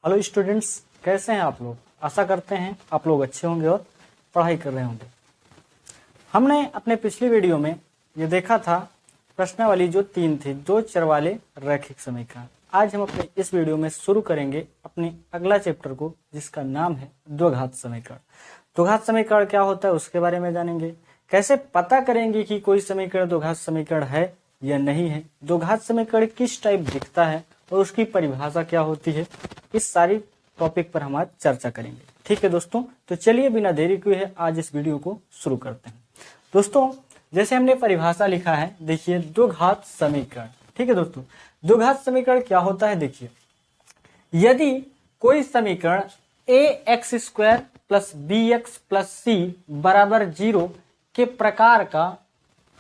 Hello students, कैसे हैं आप लोग। आशा करते हैं आप लोग अच्छे होंगे और पढ़ाई कर रहे होंगे। हमने अपने पिछली वीडियो में ये देखा था प्रश्नावली जो 3 थी, दो चर वाले रैखिक समीकरण। आज हम अपने इस वीडियो में शुरू करेंगे अपने अगला चैप्टर को, जिसका नाम है द्विघात समीकरण। द्विघात समीकरण क्या होता है उसके बारे में जानेंगे। कैसे पता करेंगे कि कोई समीकरण द्विघात समीकरण है या नहीं है, द्विघात समीकरण किस टाइप दिखता है और उसकी परिभाषा क्या होती है, इस सारी टॉपिक पर हम आज चर्चा करेंगे। ठीक है दोस्तों, तो चलिए बिना देरी किए आज इस वीडियो को शुरू करते हैं। दोस्तों, जैसे हमने परिभाषा लिखा है, देखिए द्विघात समीकरण। ठीक है दोस्तों, द्विघात समीकरण क्या होता है। देखिए, यदि कोई समीकरण ax² plus bx plus c बराबर 0 के प्रकार का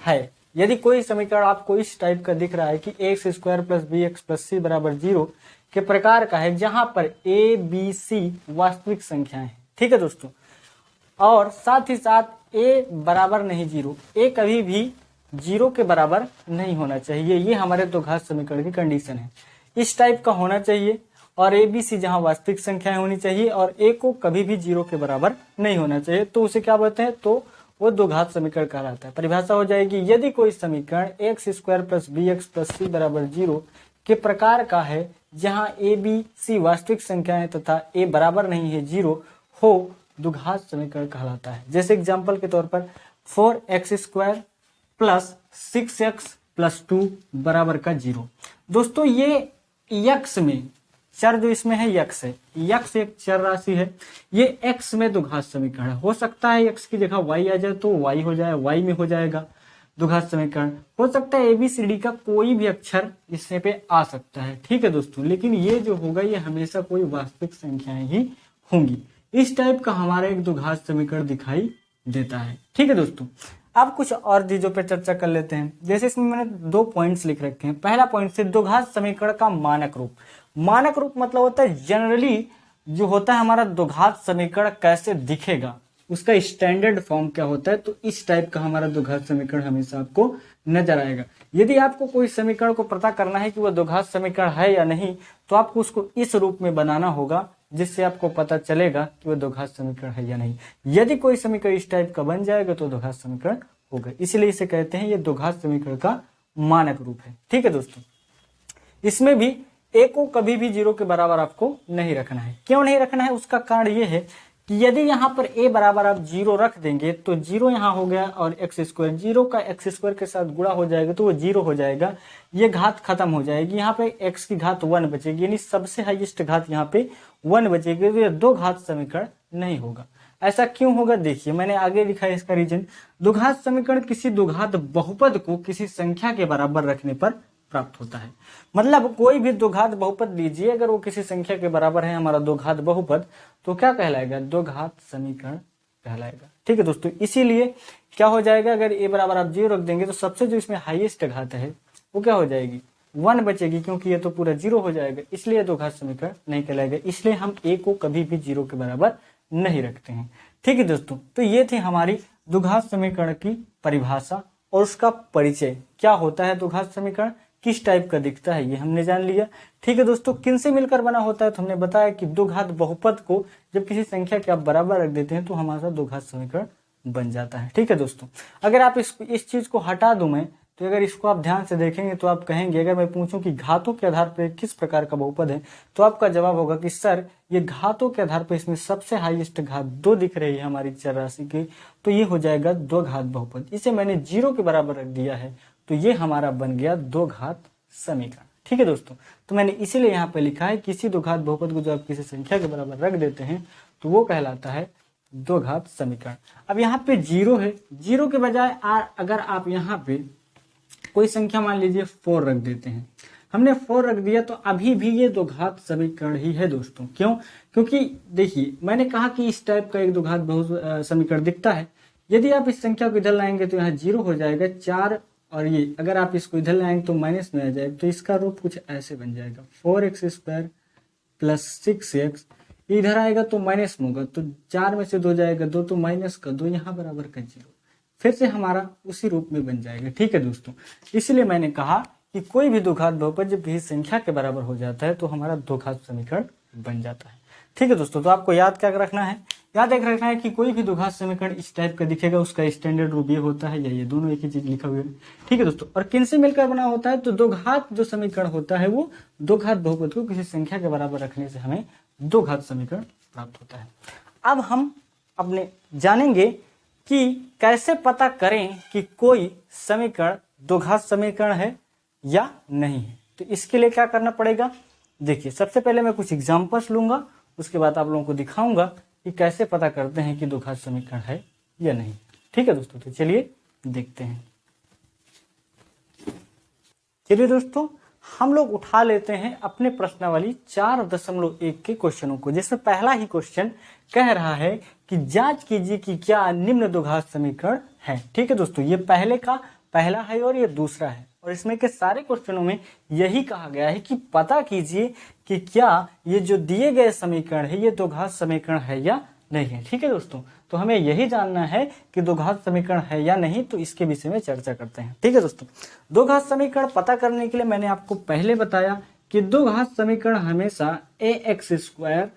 है, यदि कोई समीकरण आपको इस टाइप का दिख रहा है कि ax² plus bx plus c बराबर 0 के प्रकार का है, जहां पर a b c वास्तविक संख्याएं हैं। ठीक है दोस्तों, और साथ ही साथ a बराबर नहीं 0, a कभी भी 0 के बराबर नहीं होना चाहिए। ये हमारे द्विघात समीकरण की कंडीशन है। इस टाइप का होना चाहिए और a b c जहां वास्तविक संख्याएं होनी चाहिए और a को कभी भी 0 के बराबर नहीं होना चाहिए, तो उसे क्या बोलते हैं, तो वो द्विघात समीकरण कहलाता है। परिभाषा हो जाएगी, यदि कोई समीकरण x² plus bx plus c बराबर 0 के प्रकार का है, जहां a b c वास्तविक संख्याएं तथा a बराबर नहीं है 0 हो, द्विघात समीकरण कहलाता है। जैसे एग्जांपल के तौर पर 4x² प्लस 6x प्लस 2 बराबर का 0। दोस्तों, ये x में चर जो इसमें है x है, x एक चर राशि है, ये x में द्विघात समीकरण है। हो सकता है x की जगह y आ जाए तो y हो जाए, y में हो जाएगा द्विघात समीकरण। हो सकता है ABCD का कोई भी अक्षर इसमें पे आ सकता है। ठीक है दोस्तों, लेकिन ये जो होगा ये हमेशा कोई वास्तविक संख्याएं ही होंगी। इस टाइप का हमारा एक द्विघात समीकरण दिखाई देता है। ठीक है दोस्तों, अब कुछ और चीजों पर चर्चा कर लेते हैं। जैसे इसमें मैंने 2 पॉइंट्स लिख रखे हैं। पहला पॉइंट से द्विघात समीकरण का मानक रूप। मानक रूप मतलब होता है जनरली जो होता है हमारा द्विघात समीकरण कैसे दिखेगा, उसका स्टैंडर्ड फॉर्म क्या होता है। तो इस टाइप का हमारा द्विघात समीकरण हमेशा आपको नजर आएगा। यदि आपको कोई समीकरण को पता करना है कि वह द्विघात समीकरण है या नहीं, तो आपको उसको इस रूप में बनाना होगा, जिससे आपको पता चलेगा कि वह द्विघात समीकरण है या नहीं। यदि कोई समीकरण इस टाइप का बन जाएगा तो द्विघात समीकरण होगा। इसलिए इसे कहते हैं ये द्विघात समीकरण का मानक रूप है। ठीक है दोस्तों, इसमें भी a को कभी भी 0 के बराबर आपको नहीं रखना है। क्यों नहीं रखना है, उसका कारण ये है कि यदि यहाँ पर a बराबर आप 0 रख देंगे तो 0 यहाँ हो गया और x², 0 का x² के साथ गुणा हो जाएगा तो वो 0 हो जाएगा। ये घात खत्म हो जाएगी, यहाँ पे x की घात 1 बचेगी, यानी सबसे हाईएस्ट घात यहाँ पे 1 बचेगी। तो ये दो घात समीकरण नहीं होगा। ऐसा क्यों होगा, देखिए मैंने आगे लिखा है इसका रीजन। द्विघात समीकरण किसी द्विघात बहुपद को किसी संख्या के बराबर रखने पर प्राप्त होता है। मतलब कोई भी द्विघात बहुपद लीजिए, अगर वो किसी संख्या के बराबर है हमारा द्विघात बहुपद, तो क्या कहलाएगा, द्विघात समीकरण कहलाएगा। ठीक है दोस्तों, इसीलिए क्या हो जाएगा, अगर a बराबर आप 0 रख देंगे तो सबसे जो इसमें हाईएस्ट घात है वो क्या हो जाएगी, 1 बचेगी, क्योंकि ये तो पूरा 0 हो जाएगा। इसलिए द्विघात समीकरण नहीं कहलाएगा। इसलिए हम a को कभी भी 0 के बराबर नहीं रखते हैं। ठीक है दोस्तों, तो ये थी हमारी द्विघात समीकरण की परिभाषा और उसका परिचय। क्या होता है द्विघात समीकरण, किस टाइप का दिखता है, ये हमने जान लिया। ठीक है दोस्तों, किनसे मिलकर बना होता है, तो हमने बताया कि द्विघात बहुपद को जब किसी संख्या के आप बराबर रख देते हैं तो हमारा द्विघात समीकरण बन जाता है। ठीक है दोस्तों, अगर आप इस चीज को हटा दूं मैं, तो अगर इसको आप ध्यान से देखेंगे तो आप कहेंगे, अगर मैं पूछूं कि घातों के आधार पर किस प्रकार का बहुपद है, तो आपका जवाब होगा कि सर ये घातों के आधार पर इसमें सबसे हाईएस्ट घात 2 दिख रही है हमारी चर राशि की, तो ये हो जाएगा द्विघात बहुपद। इसे मैंने 0 के बराबर रख दिया है, तो ये हमारा बन गया द्विघात समीकरण। ठीक है दोस्तों, तो मैंने इसीलिए यहाँ पे लिखा है किसी द्विघात बहुपद को जो आप किसी संख्या के बराबर रख देते हैं तो वो कहलाता है द्विघात समीकरण। अब यहाँ पे 0 है, 0 के बजाय अगर आप यहाँ पे कोई संख्या मान लीजिए 4 रख देते हैं, हमने 4 रख दिया, तो अभी भी ये द्विघात समीकरण ही है दोस्तों। क्यों, क्योंकि देखिए मैंने कहा कि इस टाइप का एक द्विघात समीकरण दिखता है। यदि आप इस संख्या को इधर लाएंगे तो यहाँ 0 हो जाएगा 4, और ये अगर आप इसको इधर लाएंगे तो माइनस में आ जाएगा, तो इसका रूप कुछ ऐसे बन जाएगा 4x² प्लस 6x, इधर आएगा तो माइनस में होगा, तो 4 में से 2 जाएगा 2, तो माइनस का 2 यहाँ बराबर का 0, फिर से हमारा उसी रूप में बन जाएगा। ठीक है दोस्तों, इसलिए मैंने कहा कि कोई भी द्विघात बहुपद जब किसी संख्या के बराबर हो जाता है तो हमारा द्विघात समीकरण बन जाता है। ठीक है दोस्तों, तो आपको याद क्या रखना है, याद एक रखना है कि कोई भी द्विघात समीकरण इस टाइप का दिखेगा उसका स्टैंडर्ड रूप ये होता है, या ये दोनों एक ही चीज लिखा हुआ है। ठीक है दोस्तों, और किन से मिलकर बना होता है, तो दो घात जो समीकरण होता है वो दो घात बहुपद को किसी संख्या के बराबर रखने से हमें दो घात समीकरण प्राप्त होता है। अब हम अपने जानेंगे कि कैसे पता करें कि कोई समीकरण दो घात समीकरण है या नहीं है। तो इसके लिए क्या करना पड़ेगा, देखिए सबसे पहले मैं कुछ एग्जांपल्स लूंगा, उसके बाद आप लोगों को दिखाऊंगा कि कैसे पता करते हैं कि दो घात समीकरण है या नहीं। ठीक है दोस्तों, तो चलिए देखते हैं। चलिए दोस्तों, हम लोग उठा लेते हैं अपने प्रश्नावली 4.1 के क्वेश्चनों को, जिसमें पहला ही क्वेश्चन कह रहा है कि जांच कीजिए कि क्या निम्न दो घात समीकरण है। ठीक है दोस्तों, ये पहले का पहला है और ये दूसरा है, और इसमें के सारे क्वेश्चनों में यही कहा गया है कि पता कीजिए कि क्या ये जो दिए गए समीकरण है ये दो घात समीकरण है या नहीं है। ठीक है दोस्तों, तो हमें यही जानना है कि दो घात समीकरण है या नहीं, तो इसके विषय में चर्चा करते हैं। ठीक है दोस्तों, दो घात समीकरण पता करने के लिए मैंने आपको पहले बताया कि दो घात समीकरण हमेशा ax²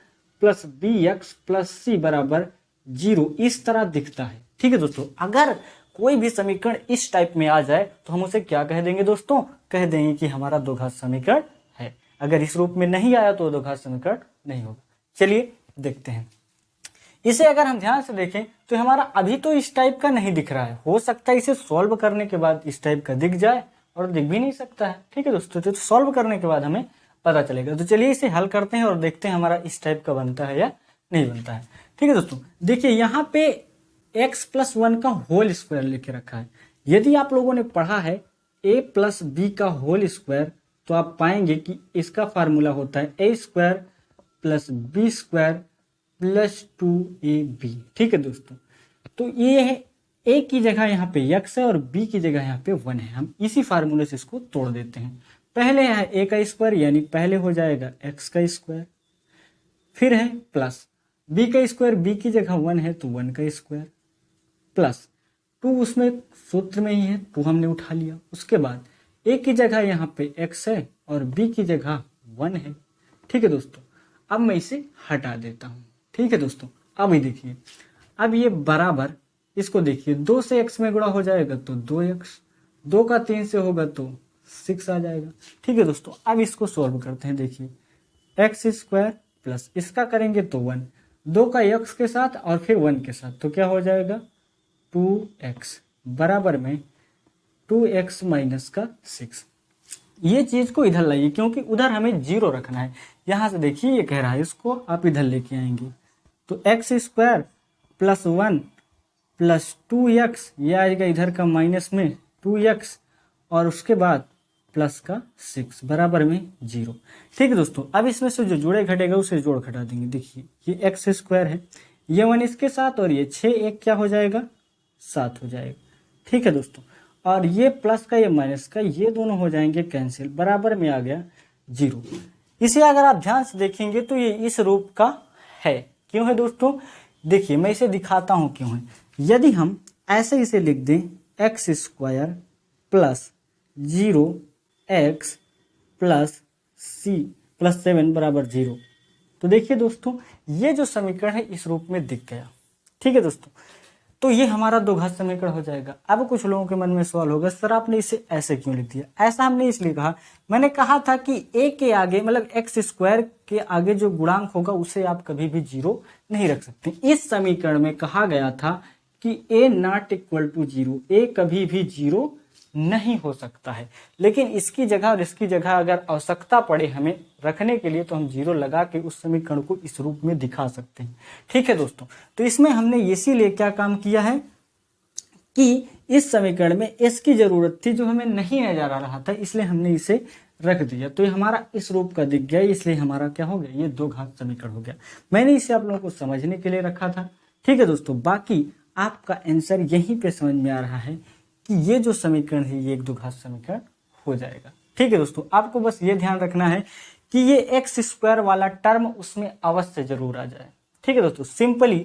plus bx plus c बराबर 0 इस तरह दिखता है। ठीक है दोस्तों, अगर कोई भी समीकरण इस टाइप में आ जाए तो हम उसे क्या कह देंगे दोस्तों, कह देंगे कि हमारा दो घात समीकरण है। अगर इस रूप में नहीं आया तो दो घात समीकरण नहीं होगा। चलिए देखते हैं। इसे अगर हम ध्यान से देखें तो हमारा अभी तो इस टाइप का नहीं दिख रहा है, हो सकता है इसे सॉल्व करने के बाद इस टाइप का दिख जाए और दिख भी नहीं सकता है। ठीक है दोस्तों, तो सॉल्व करने के बाद हमें पता चलेगा। तो चलिए इसे हल करते हैं और देखते हैं हमारा इस टाइप का बनता है या नहीं बनता है। ठीक है दोस्तों, देखिए यहाँ पे x+1 का होल स्क्वायर लिखे रखा है। यदि आप लोगों ने पढ़ा है a प्लस बी का होल स्क्वायर, तो आप पाएंगे कि इसका फार्मूला होता है a² plus b² plus 2ab। ठीक है दोस्तों, तो ये है a की जगह यहाँ पे x है और b की जगह यहाँ पे 1 है। हम इसी फार्मूले से इसको तोड़ देते हैं। पहले है a का स्क्वायर, यानी पहले हो जाएगा x का स्क्वायर, फिर है प्लस b का स्क्वायर, b की जगह 1 है तो 1 का स्क्वायर, प्लस 2 उसमें सूत्र में ही है 2 हमने उठा लिया। उसके बाद a की जगह यहाँ पे x है और b की जगह 1 है। ठीक है दोस्तों, अब मैं इसे हटा देता हूँ। ठीक है दोस्तों, अब ये देखिए, अब ये बराबर, इसको देखिए 2 से x में गुणा हो जाएगा तो 2x, 2 का 3 से होगा तो 6 आ जाएगा। ठीक है दोस्तों, अब इसको सॉल्व करते हैं। देखिए x² प्लस इसका करेंगे तो 1, 2 का x के साथ और फिर 1 के साथ, तो क्या हो जाएगा 2x बराबर में 2x माइनस का 6। ये चीज को इधर लाइए क्योंकि उधर हमें 0 रखना है। यहां से देखिए ये कह रहा है इसको आप इधर लेके आएंगे तो x² प्लस 1 प्लस 2x, ये आएगा इधर का माइनस में 2x और उसके बाद प्लस का 6 बराबर में 0। ठीक है दोस्तों, अब इसमें से जो जोड़े घटेगा उसे जोड़ घटा देंगे। देखिए ये x² है, ये 1 इसके साथ और ये 6 एक क्या हो जाएगा 7 हो जाएगा। ठीक है दोस्तों, और ये प्लस का ये माइनस का ये दोनों हो जाएंगे कैंसिल, बराबर में आ गया 0। इसे अगर आप ध्यान से देखेंगे तो ये इस रूप का है। क्यों है दोस्तों, देखिए मैं इसे दिखाता हूं क्यों है। यदि हम ऐसे इसे लिख दें x² plus 0x plus c plus 7 बराबर 0, तो देखिए दोस्तों ये जो समीकरण है इस रूप में दिख गया। ठीक है दोस्तों, तो ये हमारा दो घात समीकरण हो जाएगा। अब कुछ लोगों के मन में सवाल होगा, सर आपने इसे ऐसे क्यों लिख दिया। ऐसा हमने इसलिए कहा, मैंने कहा था कि a के आगे मतलब x² के आगे जो गुणांक होगा उसे आप कभी भी 0 नहीं रख सकते। इस समीकरण में कहा गया था कि a not equal to 0, a कभी भी 0 नहीं हो सकता है, लेकिन इसकी जगह और इसकी जगह अगर आवश्यकता पड़े हमें रखने के लिए तो हम 0 लगा के उस समीकरण को इस रूप में दिखा सकते हैं। ठीक है दोस्तों, तो इसमें हमने इसीलिए क्या काम किया है कि इस समीकरण में s की जरूरत थी जो हमें नहीं नजर आ रहा था, इसलिए हमने इसे रख दिया। तो ये हमारा इस रूप का दिख गया, इसलिए हमारा क्या हो गया, ये दो घात समीकरण हो गया। मैंने इसे आप लोगों को समझने के लिए रखा था। ठीक है दोस्तों, बाकी आपका आंसर यहीं पे समझ में आ रहा है कि ये जो समीकरण है ये एक दो घात समीकरण हो जाएगा। ठीक है दोस्तों, आपको बस ये ध्यान रखना है कि ये x² वाला टर्म उसमें अवश्य जरूर आ जाए। ठीक है दोस्तों, सिंपली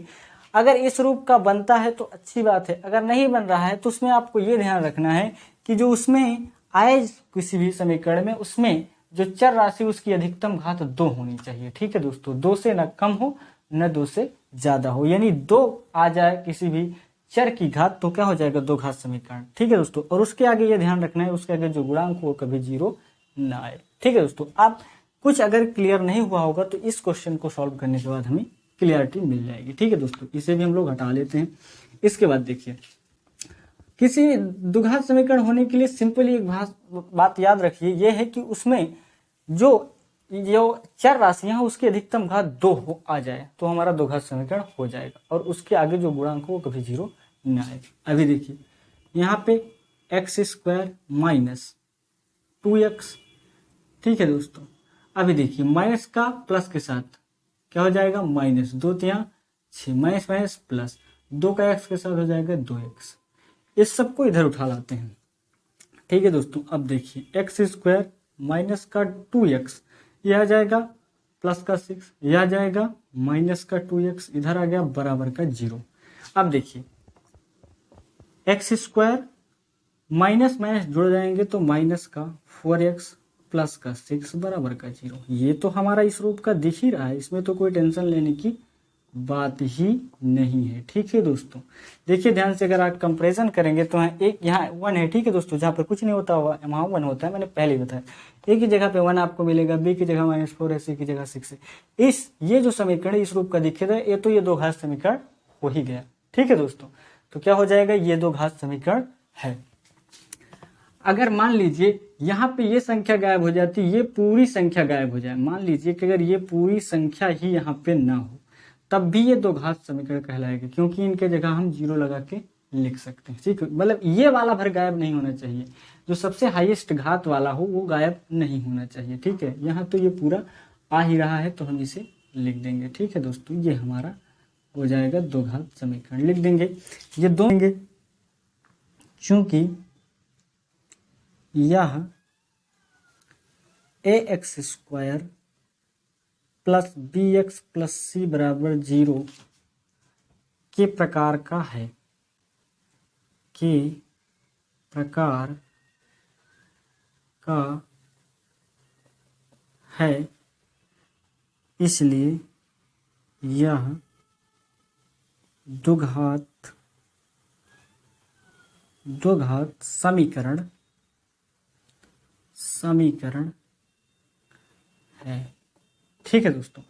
अगर इस रूप का बनता है तो अच्छी बात है, अगर नहीं बन रहा है तो उसमें आपको ये ध्यान रखना है कि जो उसमें आए किसी भी समीकरण में उसमें जो चर राशि उसकी अधिकतम घात 2 होनी चाहिए। ठीक है दोस्तों, 2 से न कम हो न 2 से ज्यादा हो, यानी 2 आ जाए किसी भी चर की घात तो क्या हो जाएगा, दो घात समीकरण। ठीक है दोस्तों, और उसके आगे ये ध्यान रखना है उसके आगे जो गुणांक हो वो कभी 0 ना आए। ठीक है दोस्तों, आप कुछ अगर क्लियर नहीं हुआ होगा तो इस क्वेश्चन को सॉल्व करने के बाद हमें क्लियरिटी मिल जाएगी। ठीक है दोस्तों, इसे भी हम लोग हटा लेते हैं। इसके बाद देखिए, किसी द्विघात समीकरण होने के लिए सिंपली एक बात याद रखिए, यह है कि उसमें जो चर राशियां उसकी अधिकतम घात 2 आ जाए तो हमारा द्विघात समीकरण हो जाएगा, और उसके आगे जो गुणांक हो वो कभी 0 न आए। अभी देखिए यहाँ पे x² माइनस 2x। ठीक है दोस्तों, अभी देखिए माइनस का प्लस के साथ क्या हो जाएगा, माइनस 2 तिया 6, माइनस माइनस प्लस 2 का x के साथ हो जाएगा 2x। इस सबको इधर उठा लाते हैं। ठीक है दोस्तों, अब देखिए x² माइनस का 2x, यह आ जाएगा प्लस का 6, यह आ जाएगा माइनस का 2x, इधर आ गया बराबर का 0। अब देखिए x² माइनस माइनस जुड़ जाएंगे तो माइनस का 4x प्लस का 6 बराबर का 0। ये तो हमारा इस रूप का दिख ही रहा है, इसमें तो कोई टेंशन लेने की बात ही नहीं है। ठीक है दोस्तों, देखिए ध्यान से, अगर आप कंपैरिजन करेंगे तो एक यहाँ 1 है। ठीक है दोस्तों, जहाँ पर कुछ नहीं होता हुआ वहाँ 1 होता है, मैंने पहले ही बताया। ए की जगह पे 1 आपको मिलेगा, बी की जगह -4 है, सी की जगह 6 है। ये जो समीकरण इस रूप का दिखेगा, ये तो ये दो घात समीकरण हो ही गया। ठीक है दोस्तों, तो क्या हो जाएगा, ये दो घात समीकरण है। अगर मान लीजिए यहाँ पे ये संख्या गायब हो जाती, ये पूरी संख्या गायब हो जाए, मान लीजिए कि अगर ये पूरी संख्या ही यहाँ पे ना हो, तब भी ये दो घात समीकरण कहलाएगा, क्योंकि इनके जगह हम 0 लगा के लिख सकते हैं। ठीक है, मतलब ये वाला भर गायब नहीं होना चाहिए, जो सबसे हाईएस्ट घात वाला हो वो गायब नहीं होना चाहिए। ठीक है, यहाँ तो ये पूरा आ ही रहा है तो हम इसे लिख देंगे। ठीक है दोस्तों, ये हमारा हो जाएगा दो घात समीकरण, लिख देंगे ये दो देंगे, चूंकि यह ax² plus bx plus c बराबर 0 के प्रकार का है, के प्रकार का है, इसलिए यह द्विघात समीकरण है। ठीक है दोस्तों,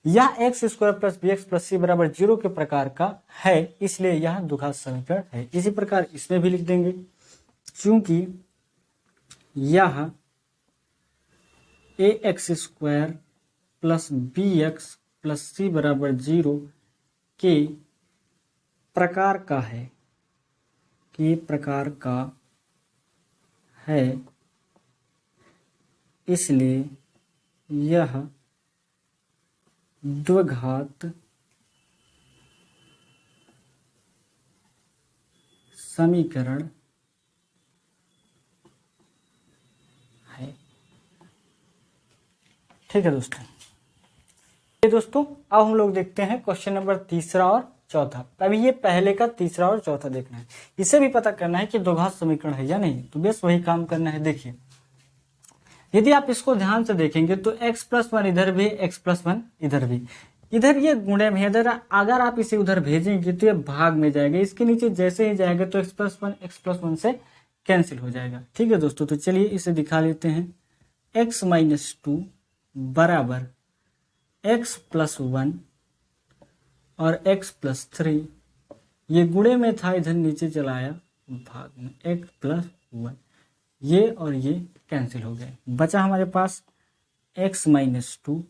यह x² plus bx plus c बराबर 0 के प्रकार का है, इसलिए यह द्विघात समीकरण है। इसी प्रकार इसमें भी लिख देंगे, चूंकि यह ax² plus bx plus c बराबर 0 के प्रकार का है, इसलिए यह द्विघात समीकरण है। ठीक है दोस्तों, ये दोस्तों अब हम लोग देखते हैं क्वेश्चन नंबर तीसरा और चौथा। अभी ये पहले का तीसरा और चौथा देखना है, इसे भी पता करना है कि द्विघात समीकरण है या नहीं, तो बस वही काम करना है। देखिए यदि आप इसको ध्यान से देखेंगे तो x+1 इधर भी, x+1 इधर भी, इधर ये गुणे में, अगर आप इसे उधर भेजेंगे तो ये भाग में जाएगा, इसके नीचे जैसे ही जाएगा तो x+1 से कैंसिल हो जाएगा। ठीक है दोस्तों, तो चलिए इसे दिखा लेते हैं। x-2 बराबर x+1 और x+3, ये गुणे में था, इधर नीचे चला आया भाग में, x+1, ये और ये कैंसिल हो गए, बचा हमारे पास x-2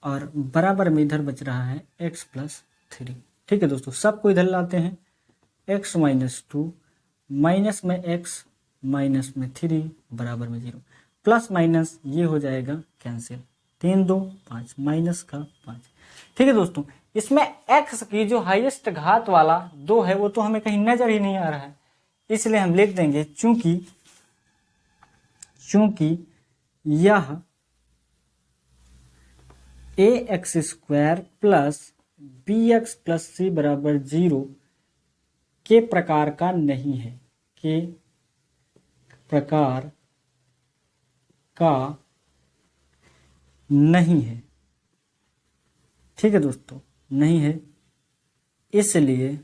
और बराबर में इधर बच रहा है x+3। ठीक है दोस्तों, सबको इधर लाते हैं, x-2 माइनस में x माइनस में 3 बराबर में 0, प्लस माइनस ये हो जाएगा कैंसिल, 3 2 5 माइनस का 5। ठीक है दोस्तों, इसमें x की जो हाईएस्ट घात वाला 2 है वो तो हमें कहीं नजर ही नहीं आ रहा है, इसलिए हम लिख देंगे चूंकि यह ax² plus bx plus c बराबर 0 के प्रकार का नहीं है, के प्रकार का नहीं है। ठीक है दोस्तों, नहीं है, इसलिए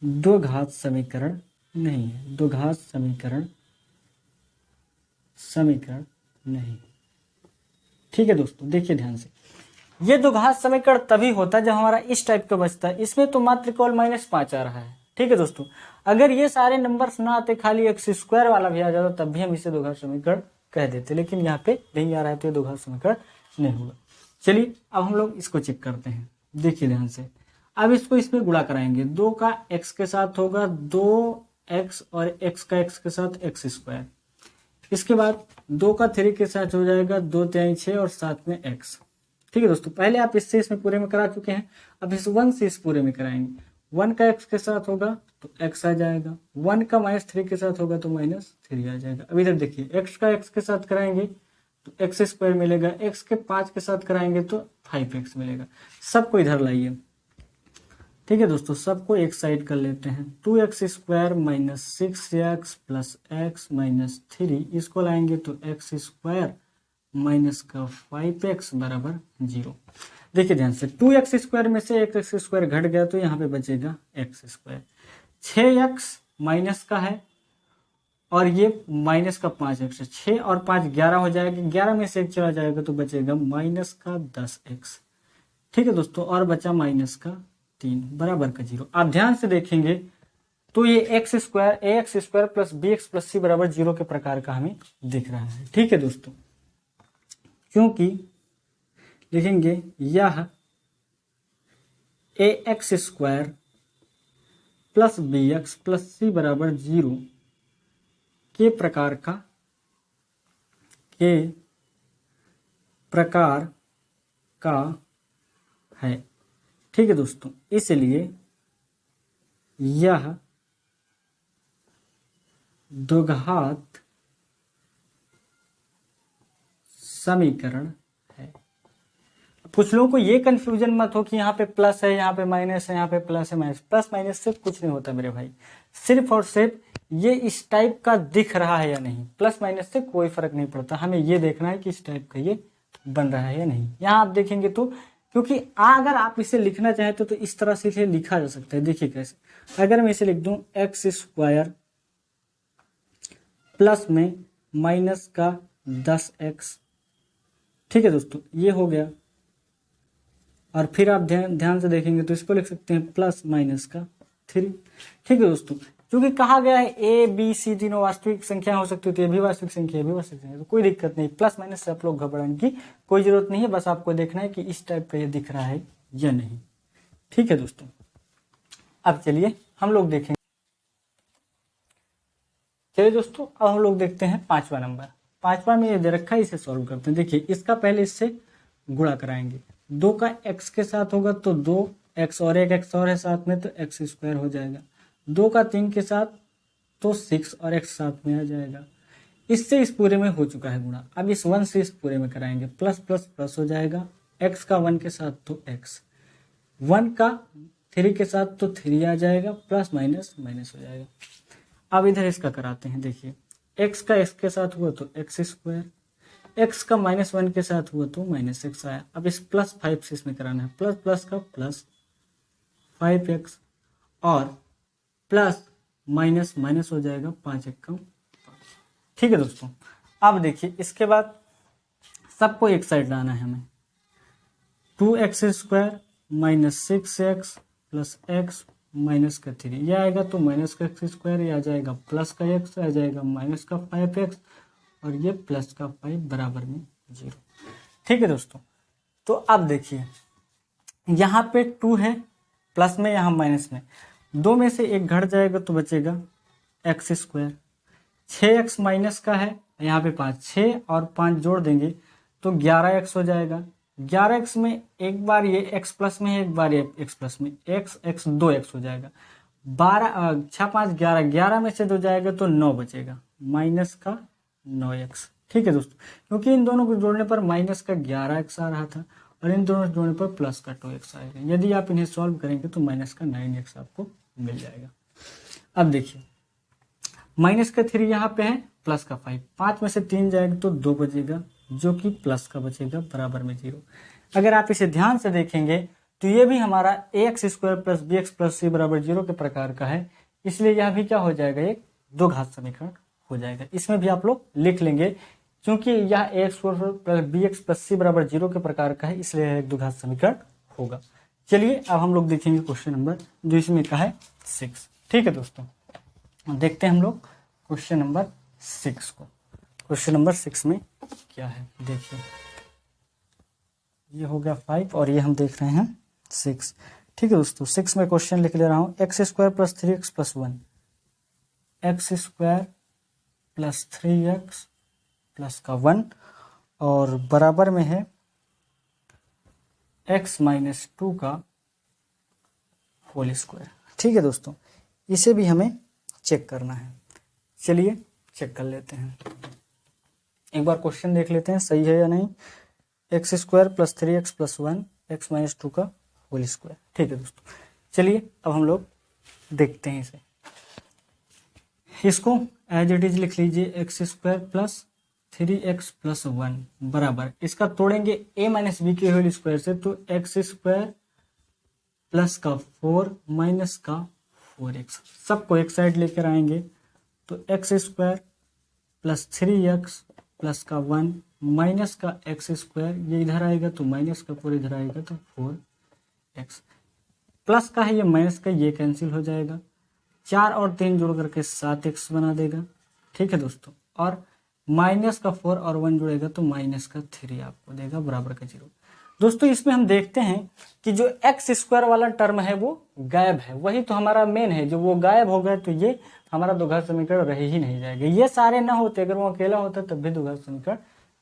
द्विघात समीकरण नहीं है, द्विघात समीकरण नहीं। ठीक है दोस्तों, देखिए ध्यान से, ये द्विघात समीकरण तभी होता है जब हमारा इस टाइप का बचता है। इसमें तो मात्र केवल -5 आ रहा है। ठीक है दोस्तों, अगर ये सारे नंबर्स ना आते, खाली x² वाला भी आ जाता, तब भी हम इसे द्विघात समीकरण कह देते, लेकिन यहाँ पे नहीं आ रहा है तो ये द्विघात समीकरण नहीं होगा। चलिए अब हम लोग इसको चेक करते हैं, देखिए ध्यान से। अब इसको इसमें गुणा कराएंगे, 2 का x के साथ होगा 2x और x का x के साथ x²। इसके बाद 2 का 3 के साथ हो जाएगा 2 3 6 और साथ में x। ठीक है दोस्तों, पहले आप इससे इसमें पूरे में करा चुके हैं, अब इस 1 से इस पूरे में कराएंगे। 1 का x के साथ होगा तो x आ जाएगा, 1 का -3 के साथ होगा तो -3 आ जाएगा। अब इधर देखिए, x का x के साथ कराएंगे तो x² मिलेगा, x के 5 के साथ कराएंगे तो 5x मिलेगा। सबको इधर लाइए। ठीक है दोस्तों, सबको एक साइड कर लेते हैं। 2x² - 6x प्लस x - 3 इसको लाएंगे तो x² माइनस का 5x बराबर 0। देखिए ध्यान से, 2x² में से एक x² घट गया तो यहाँ पे बचेगा x²। 6x माइनस का है और ये माइनस का 5x है, 6 और 5 11 हो जाएगा, 11 में से एक चला जाएगा तो बचेगा माइनस का 10x। ठीक है दोस्तों, और बचा माइनस का 3 बराबर का 0। आप ध्यान से देखेंगे तो ये ax² plus bx plus c बराबर 0 के प्रकार का हमें दिख रहा है। ठीक है दोस्तों, क्योंकि लिखेंगे यह ax² plus bx plus c बराबर 0 के प्रकार का है। ठीक है दोस्तों, इसलिए यह द्विघात समीकरण है। कुछ लोगों को ये कंफ्यूजन मत हो कि यहाँ पे प्लस है, यहाँ पे माइनस है, यहाँ पे प्लस है माइनस। प्लस माइनस से कुछ नहीं होता मेरे भाई, सिर्फ और सिर्फ ये इस टाइप का दिख रहा है या नहीं, प्लस माइनस से कोई फर्क नहीं पड़ता। हमें ये देखना है कि इस टाइप का ये बन रहा है या नहीं। यहाँ आप देखेंगे तो, क्योंकि अगर आप इसे लिखना चाहते तो इस तरह से इसे लिखा जा सकता है। देखिए कैसे, अगर मैं इसे लिख दूं x² प्लस में माइनस का 10x। ठीक है दोस्तों, ये हो गया। और फिर आप ध्यान से देखेंगे तो इसको लिख सकते हैं प्लस माइनस का 3। ठीक है दोस्तों, क्योंकि कहा गया है ए बी सी तीनों वास्तविक संख्या हो सकती है, तो ये भी वास्तविक संख्या, ये भी वास्तविक संख्या, तो कोई दिक्कत नहीं। प्लस माइनस से आप लोग घबराने की कोई जरूरत नहीं है, बस आपको देखना है कि इस टाइप का ये दिख रहा है या नहीं। ठीक है दोस्तों, अब चलिए हम लोग देखेंगे। चलिए दोस्तों, अब हम लोग देखते हैं 5वां नंबर। 5वां में ये दे रखा है, इसे सॉल्व करते हैं। देखिए, इसका पहले इससे गुणा कराएंगे। 2 का x के साथ होगा तो 2x और एक x और है साथ में तो x² हो जाएगा। 2 का 3 के साथ तो 6 और x साथ में आ जाएगा। इससे इस पूरे में हो चुका है गुणा। अब इस 1 से इस पूरे में कराएंगे, प्लस प्लस प्लस हो जाएगा। x का 1 के साथ तो x, 1 का 3 के साथ तो 3 आ जाएगा, प्लस माइनस माइनस हो जाएगा। अब इधर इसका कराते हैं। देखिए, x का x के साथ हुआ तो x², x का -1 के साथ हुआ तो -x आया। अब इस +5 से इसमें कराना है, प्लस प्लस का प्लस 5x और प्लस माइनस माइनस हो जाएगा, 5 1 का 5। ठीक है दोस्तों, अब देखिए इसके बाद सबको एक साइड लाना है हमें। 2x² - 6x plus x minus का 3 यह आएगा तो माइनस का x², यह आ जाएगा प्लस का x, आ जाएगा माइनस का 5x और ये प्लस का 5 बराबर में 0। ठीक है दोस्तों, तो अब देखिए यहाँ पे 2 है प्लस में, यहाँ माइनस में, 2 में से एक घट जाएगा तो बचेगा x²। 6x माइनस का है, यहाँ पे 5, 6 और 5 जोड़ देंगे तो 11x हो जाएगा। 11x में एक बार ये x प्लस में है, एक बार ये x प्लस में, x 2x हो जाएगा। 12 6 5 11, 11 में से 2 जाएगा तो 9 बचेगा, माइनस का 9x। ठीक है दोस्तों, क्योंकि इन दोनों को जोड़ने पर माइनस का 11x आ रहा था और इन दोनों को जोड़ने पर प्लस का 2x आएगा। यदि आप इन्हें सॉल्व करेंगे तो माइनस का 9x आपको मिल जाएगा। अब देखिए, माइनस का 3 यहाँ पे है, प्लस का 5, 5 में से 3 जाएगा तो 2 बचेगा, जो कि प्लस का बचेगा बराबर में 0। अगर आप इसे ध्यान से देखेंगे तो ये भी हमारा ax square plus b x plus c बराबर 0 के प्रकार का है, इसलिए यह भी क्या हो जाएगा, एक दो घात समीकरण हो जाएगा। इसमें भी आप लोग लिख लेंगे, क्योंकि यह ax square plus b x plus c बराबर 0 के प्रकार का है, इसलिए यह एक दो घात समीकरण होगा। चलिए अब हम लोग देखेंगे क्वेश्चन नंबर जो इसमें का है 6। ठीक है दोस्तों, देखते हैं हम लोग क्वेश्चन नंबर 6 को। क्वेश्चन नंबर 6 में क्या है देखिए, ये हो गया 5 और ये हम देख रहे हैं 6। ठीक है दोस्तों, 6 में क्वेश्चन लिख ले रहा हूं, x square plus 3x plus 1, x square plus 3x plus का 1 और बराबर में है x माइनस 2 का होल स्क्वायर। ठीक है दोस्तों, इसे भी हमें चेक करना है। चलिए चेक कर लेते हैं, एक बार क्वेश्चन देख लेते हैं सही है या नहीं। X square plus 3x plus 1 x minus 2 का होल स्क्वायर। ठीक है दोस्तों, चलिए अब हम लोग देखते हैं इसे। इसको एज इट इज लिख लीजिए, x square plus 3x plus 1 बराबर, इसका तोड़ेंगे a माइनस बी के होल स्क्वायर से, तो एक्स स्क्वायर प्लस का 4 माइनस का 4x, सबको एक साइड लेकर आएंगे तो x square plus 3x plus का 1 माइनस का एक्स स्क्वायर, ये इधर आएगा तो माइनस का 4 इधर आएगा तो 4x, प्लस का है ये माइनस का, ये कैंसिल हो जाएगा, 4 और 3 जोड़ करके 7x बना देगा। ठीक है दोस्तों, और माइनस का 4 और 1 जुड़ेगा तो माइनस का 3 आपको देगा बराबर का 0। दोस्तों इसमें हम देखते हैं कि जो एक्स स्क्वायर वाला टर्म है वो गायब है, वही तो हमारा मेन है, जो वो गायब हो गया तो ये हमारा द्विघात समीकरण रह ही नहीं जाएगा। ये सारे ना होते, अगर वो अकेला होता तब भी द्विघात समीकरण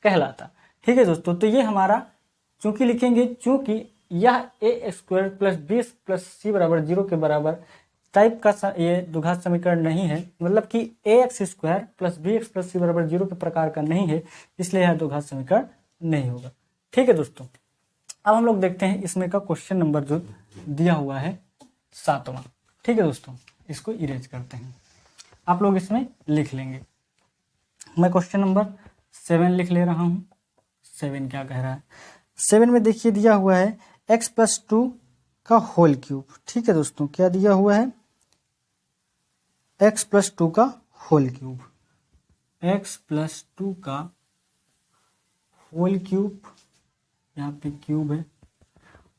कहलाता। ठीक है दोस्तों, तो ये हमारा चूंकि लिखेंगे, चूंकि यह ए square plus B plus c बराबर 0 के बराबर टाइप का ये द्विघात समीकरण नहीं है, मतलब कि a x square plus b x plus c बराबर 0 के प्रकार का नहीं है, इसलिए यह द्विघात समीकरण नहीं होगा। ठीक है दोस्तों, अब हम लोग देखते हैं इसमें का क्वेश्चन नंबर जो दिया हुआ है 7वां। ठीक है दोस्तों, इसको इरेज करते हैं, आप लोग इसमें लिख लेंगे। मैं क्वेश्चन नंबर 7 लिख ले रहा हूं। 7 क्या कह रहा है, 7 में देखिए दिया हुआ है x प्लस 2 का होल क्यूब। ठीक है दोस्तों, क्या दिया हुआ है, x प्लस 2 का होल क्यूब, x प्लस 2 का होल क्यूब, यहाँ पे क्यूब है,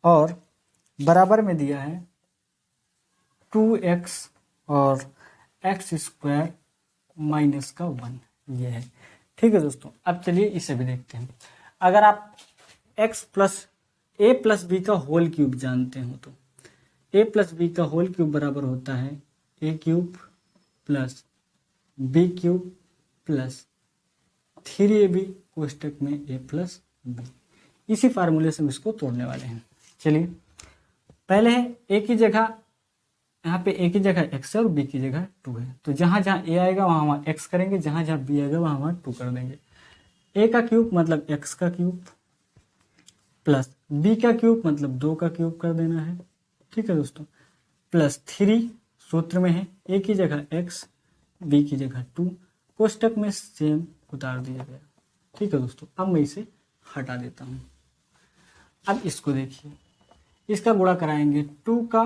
और बराबर में दिया है 2x और x स्क्वायर माइनस का 1, ये है। ठीक है दोस्तों, अब चलिए इसे भी देखते हैं। अगर आप x plus a plus B का होल क्यूब जानते हो तो a प्लस बी का होल क्यूब बराबर होता है a cube plus b cube plus 3ab कोष्टक में a प्लस b। इसी फार्मूले से हम इसको तोड़ने वाले हैं। चलिए पहले है a की जगह, यहाँ पे a की जगह x है और b की जगह 2 है, तो जहां जहां a आएगा वहां वहां x करेंगे, जहां जहां b आएगा वहां वहां 2 कर देंगे। a का क्यूब मतलब x का क्यूब प्लस b का क्यूब मतलब 2 का क्यूब कर देना है। ठीक है दोस्तों, प्लस 3 सूत्र में है, a की जगह x b की जगह 2, कोष्टक में सेम उतार दिया गया। ठीक है दोस्तों, अब मैं इसे हटा देता हूं। अब इसको देखिए, इसका गुणा कराएंगे, 2 का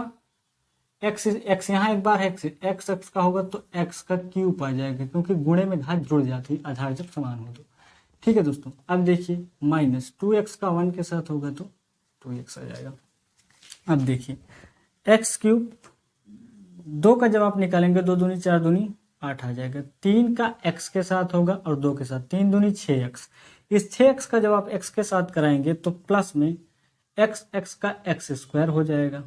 x यहाँ एक बार x का होगा तो x का क्यूब आ जाएगा, क्योंकि गुणे में घात जुड़ जाती है आधार जब समान हो तो। ठीक है दोस्तों, अब देखिए माइनस 2x का 1 के साथ होगा तो 2x आ जाएगा। अब देखिए x क्यूब, 2 का जब आप निकालेंगे 2 दूनी 4 दूनी 8 आ जाएगा, 3 का x के साथ होगा और 2 के साथ 3 दूनी 6x, इस 6x का जब आप x के साथ कराएंगे तो प्लस में x का x स्क्वायर हो जाएगा।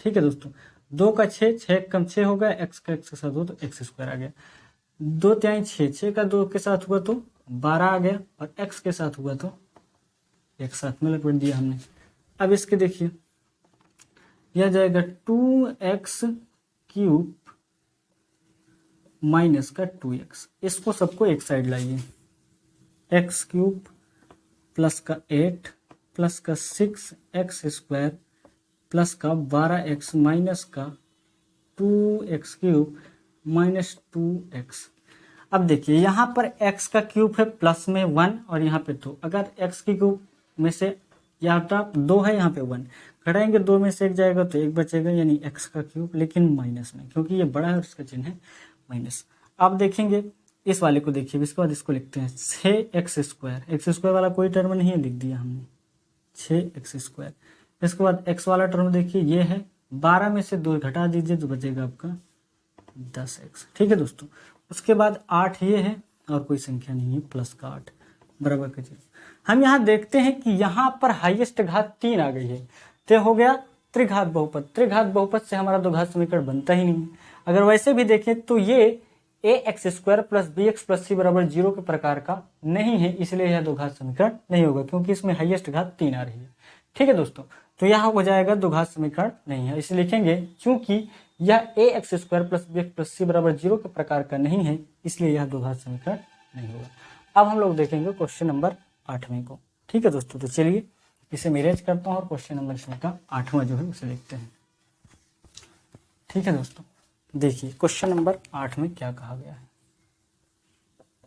ठीक है दोस्तों, 2 का 6, 6 कम 6 हो गया, x का x के साथ हो तो x स्क्वायर आ गया, 2 त्याई 6, 6 का 2 के साथ हुआ तो 12 आ गया, और x के साथ हुआ तो एक साथ में लपेट दिया हमने। अब इसके देखिए, यह जाएगा 2x क्यूब माइनस का 2x, इसको सबको एक साइड लाइए, x क्यूब प्लस का 8 प्लस का 6x स्क्वायर प्लस का 12x माइनस का 2x क्यूब माइनस 2x, अब देखिए यहाँ पर x का क्यूब है प्लस में 1 और यहाँ पे 2। अगर x की क्यूब में से यहाँ पर 2 है, यहाँ पे 1 घटाएंगे, 2 में से 1 जाएगा तो 1 बचेगा, यानी x का क्यूब, लेकिन माइनस में, क्योंकि ये बड़ा है और इसका चिन्ह है माइनस। अब देखेंगे इस वाले को, देखिए इसके बाद इसको लिखते हैं 6x²। एक्स स्क्वायर वाला कोई टर्म नहीं है, लिख दिया हमने 6x²। इसके बाद x वाला टर्म देखिए ये है, 12 में से 2 घटा दीजिए तो बचेगा आपका 10x। ठीक है दोस्तों। उसके बाद 8 ये है और कोई संख्या नहीं है, प्लस का 8 बराबर का 0। हम यहाँ देखते हैं कि यहाँ पर हाईएस्ट घात 3 आ गई है, तो हो गया त्रिघात बहुपद। त्रिघात बहुपद से हमारा द्विघात समीकरण बनता ही नहीं। अगर वैसे भी देखें तो ये ax² plus bx plus c बराबर 0 के प्रकार का नहीं है, इसलिए यह द्विघात समीकरण नहीं होगा, क्योंकि इसमें हाईएस्ट घात 3 आ रही है। ठीक है दोस्तों, तो यहाँ हो जाएगा द्विघात समीकरण नहीं है, इसे लिखेंगे चूंकि यह ax² plus bx plus c बराबर 0 के प्रकार का नहीं है, इसलिए यह द्विघात समीकरण नहीं होगा। अब हम लोग देखेंगे क्वेश्चन नंबर 8वें को। ठीक है दोस्तों, तो चलिए इसे मैं इरेज करता हूँ और क्वेश्चन नंबर इसमें का 8वां जो है उसे लिखते हैं। ठीक है दोस्तों, देखिए क्वेश्चन नंबर 8 में क्या कहा गया है,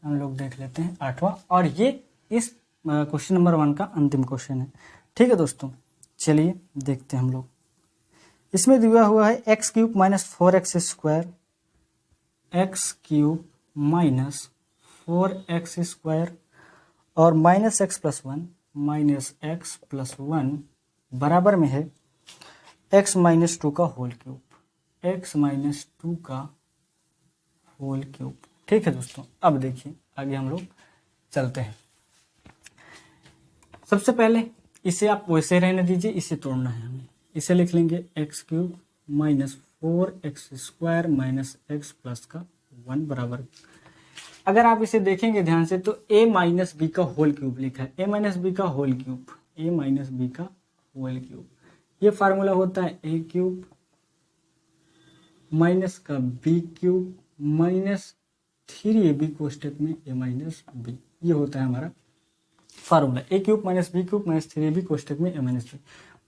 हम लोग देख लेते हैं 8वां, और ये इस क्वेश्चन नंबर 1 का अंतिम क्वेश्चन है। ठीक है दोस्तों, चलिए देखते हैं हम लोग। इसमें दिया हुआ है x³ minus 4x² x³ minus 4x² और minus x plus 1 minus x plus 1 बराबर में है x माइनस 2 का होल क्यूब, x माइनस 2 का होल क्यूब। ठीक है दोस्तों, अब देखिए आगे हम लोग चलते हैं। सबसे पहले इसे आप वैसे रहने दीजिए, इसे तोड़ना है हमें। इसे लिख लेंगे x³ minus 4x² minus x plus का 1 बराबर। अगर आप इसे देखेंगे ध्यान से तो a माइनस बी का होल क्यूब लिखा है, a माइनस बी का whole cube, a minus B का होल क्यूब। ये फार्मूला होता है a³ माइनस का b³ माइनस 3ab कोष्टक में a माइनस b। ये होता है हमारा formula, a³ minus b³ minus 3ab कोष्टक में a माइनस b।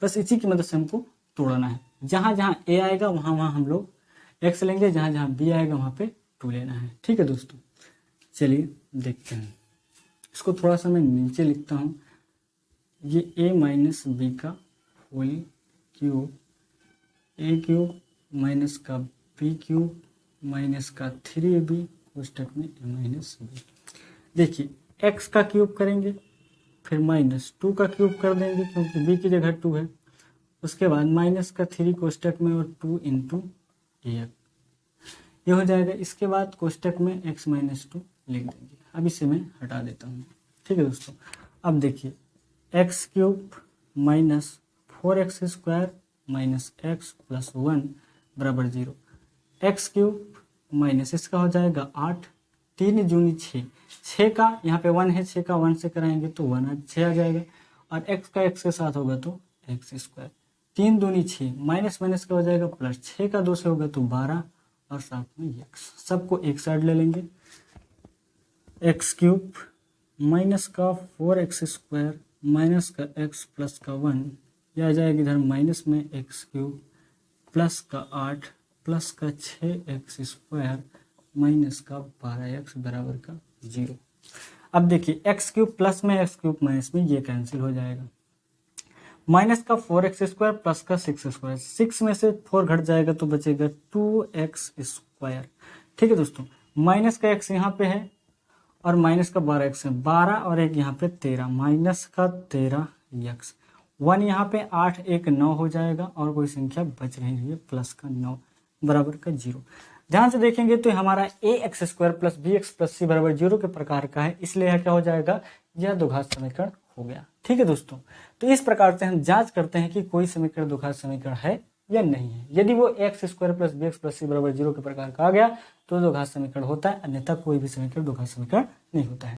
बस इसी की मदद से हमको तोड़ना है। जहां जहां a आएगा वहां वहां हम लोग x लेंगे, जहां जहां b आएगा वहां पे 2 लेना है। ठीक है दोस्तों, चलिए देखते हैं। इसको थोड़ा सा मैं नीचे लिखता हूं, ये a माइनस बी का होल क्यूब, a³ माइनस का b³ माइनस का 3ab कोष्टक में a माइनस b। देखिए x का क्यूब करेंगे, फिर माइनस 2 का क्यूब कर देंगे क्योंकि b की जगह 2 है, उसके बाद माइनस का 3 कोष्टक में और 2 इंटू a, ये हो जाएगा। इसके बाद कोष्टक में x माइनस 2 लिख देंगे। अब इसे मैं हटा देता हूँ। ठीक है दोस्तों, अब देखिए x³ minus 4x² minus x plus 1 बराबर 0। x³ माइनस इसका हो जाएगा 8, 3 दूनी 6, 6 का यहाँ पे 1 है, 6 का 1 से कराएंगे तो 6 आ जाएगा, और x का x के साथ होगा तो x²। 3 दूनी 6, माइनस माइनस का हो जाएगा प्लस, 6 का 2 से होगा तो 12 और साथ में x। सबको एक साइड ले लेंगे। x³ माइनस का 4x² माइनस का x प्लस का 1, यह आ जाएगा इधर माइनस में x³ प्लस का 8 प्लस का 6x² माइनस का 12x बराबर का 0। अब देखिए x³ प्लस में x³ माइनस में ये कैंसिल हो जाएगा। माइनस का 4x² प्लस का 6x², 6 में से 4 घट जाएगा तो बचेगा 2x²। ठीक है दोस्तों, माइनस का x यहाँ पे है और माइनस का 12x है, 12 और 1 यहाँ पे 13, माइनस का 13x। 1 यहाँ पे 8 1 9 हो जाएगा और कोई संख्या बच रही है प्लस का 9 बराबर का 0। ध्यान से देखेंगे तो हमारा ax² plus bx plus c बराबर 0 के प्रकार का है, इसलिए यह क्या हो जाएगा, यह द्विघात समीकरण हो गया। ठीक है दोस्तों, तो इस प्रकार से हम जांच करते हैं कि कोई समीकरण द्विघात समीकरण है या नहीं है। यदि वो ax² plus bx plus c बराबर 0 के प्रकार का आ गया तो द्विघात समीकरण होता है, अन्यथा कोई भी समीकरण द्विघात समीकरण नहीं होता है।